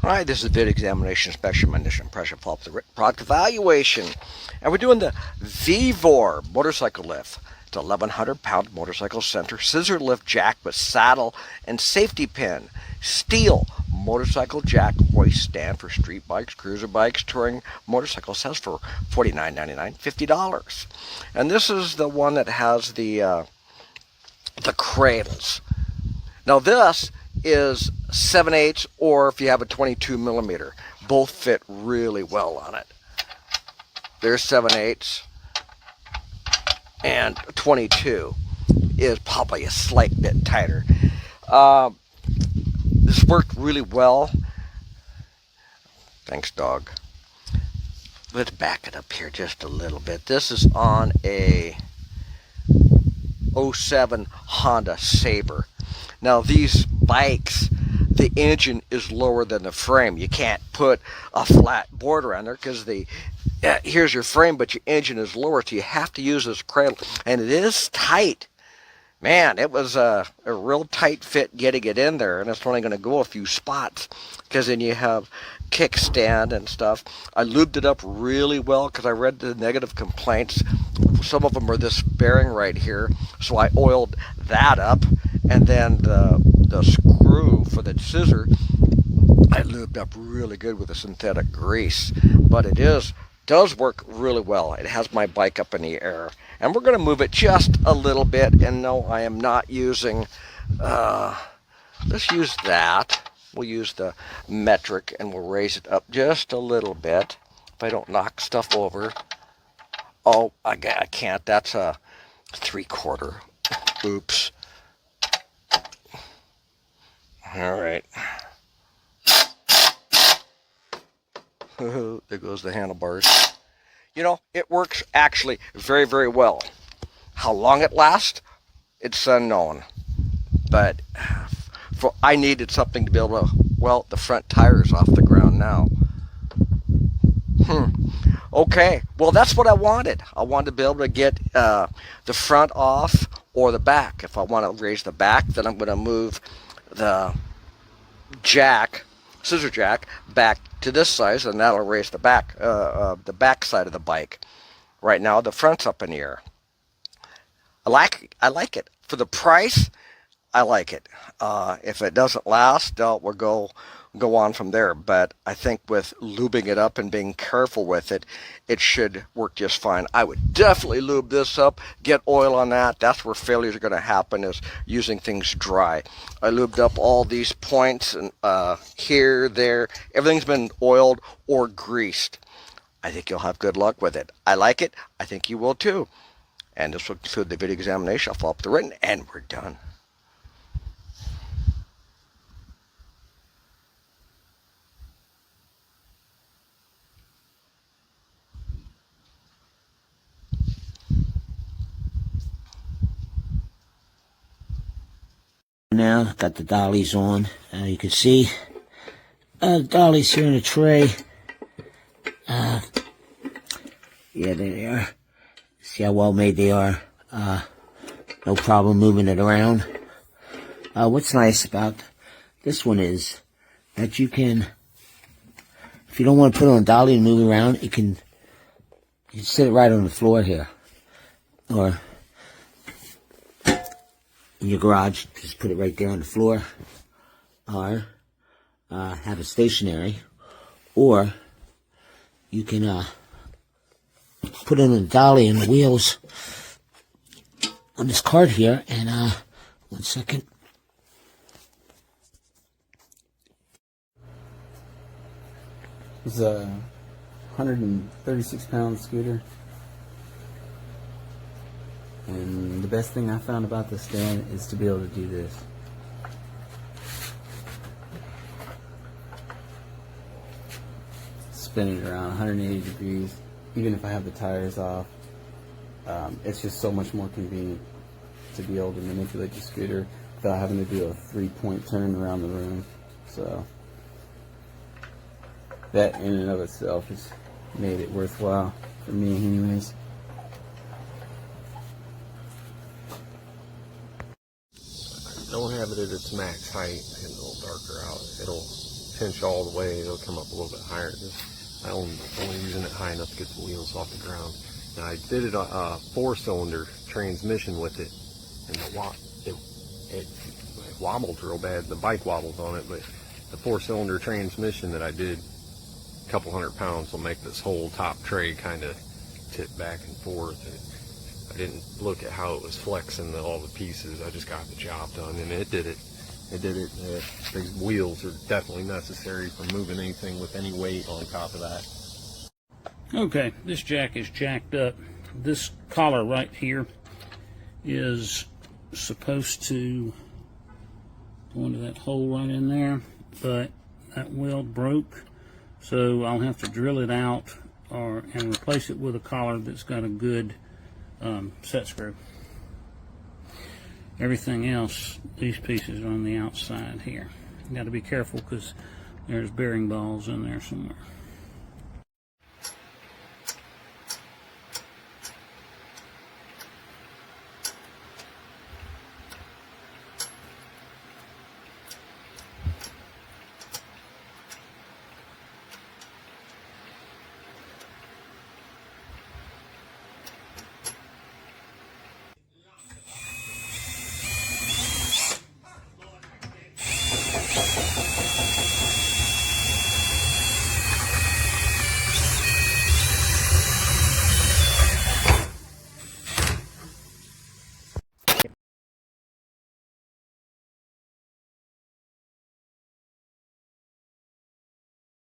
Alright, this is a bid examination special initial impression follow up the product evaluation. And we're doing the VEVOR motorcycle lift. It's a 1,100-pound motorcycle center scissor lift jack with saddle and safety pin. Steel motorcycle jack hoist stand for street bikes, cruiser bikes, touring motorcycles. Sells for $49.99, $50. And this is the one that has the cradles. Now this is 7/8, or if you have a 22 millimeter, both fit really well on it. There's 7/8, and 22 is probably a slight bit tighter. This worked really well. Thanks, dog. Let's back it up here just a little bit. This is on a '07 Honda Sabre. Now these bikes, the engine is lower than the frame. You can't put a flat border on there because here's your frame, but your engine is lower, so you have to use this cradle, and it is tight. Man, it was a real tight fit getting it in there, and it's only going to go a few spots because then you have kickstand and stuff. I lubed it up really well because I read the negative complaints. Some of them are this bearing right here, so I oiled that up, and then the screw for the scissor I lubed up really good with a synthetic grease. But it does work really well. It has my bike up in the air, and we're going to move it just a little bit. And no, I am not using let's use that. We'll use the metric, and we'll raise it up just a little bit if I don't knock stuff over. Oh, I can't. That's a 3/4. Oops. All right. There goes the handlebars. You know, it works actually very, very well. How long it lasts, it's unknown. But I needed something to be able to, well, the front tire's off the ground now. Okay, well, that's what I wanted. I wanted to be able to get the front off or the back. If I want to raise the back, then I'm going to move the jack, scissor jack, back to this size, and that'll raise the back side of the bike. Right now, the front's up in the air. I like it. For the price, I like it. If it doesn't last, we'll go on from there. But I think with lubing it up and being careful with it, it should work just fine. I would definitely lube this up, get oil on that. That's where failures are going to happen, is using things dry. I lubed up all these points, and here, there, everything's been oiled or greased. I think you'll have good luck with it. I like it. I think you will too. And this will conclude the video examination. I'll follow up the written, and we're done. Now got the dollies on. You can see dollies here in the tray. Yeah, there they are. See how well made they are. No problem moving it around. What's nice about this one is that you can, if you don't want to put it on a dolly and move it around, you can sit it right on the floor here, or in your garage, just put it right there on the floor, or have it stationary, or you can put it on a dolly and the wheels on this cart here. And 1 second. It's a 136-pound scooter. And the best thing I found about this stand is to be able to do this. Spin it around 180 degrees, even if I have the tires off. It's just so much more convenient to be able to manipulate the scooter without having to do a 3-point turn around the room. So that in and of itself has made it worthwhile for me anyways. Don't have it at its max height and a little darker out. It'll pinch all the way, it'll come up a little bit higher. I'm only using it high enough to get the wheels off the ground. Now I did it a 4-cylinder transmission with it, and it wobbled real bad. The bike wobbles on it, but the 4-cylinder transmission that I did, a couple 100 pounds, will make this whole top tray kind of tip back and forth. And I didn't look at how it was flexing all the pieces. I just got the job done, and it did it. It did it. These wheels are definitely necessary for moving anything with any weight on top of that. Okay, this jack is jacked up. This collar right here is supposed to go into that hole right in there, but that weld broke, so I'll have to drill it out and replace it with a collar that's got a good set screw. Everything else, these pieces are on the outside here. You got to be careful because there's bearing balls in there somewhere.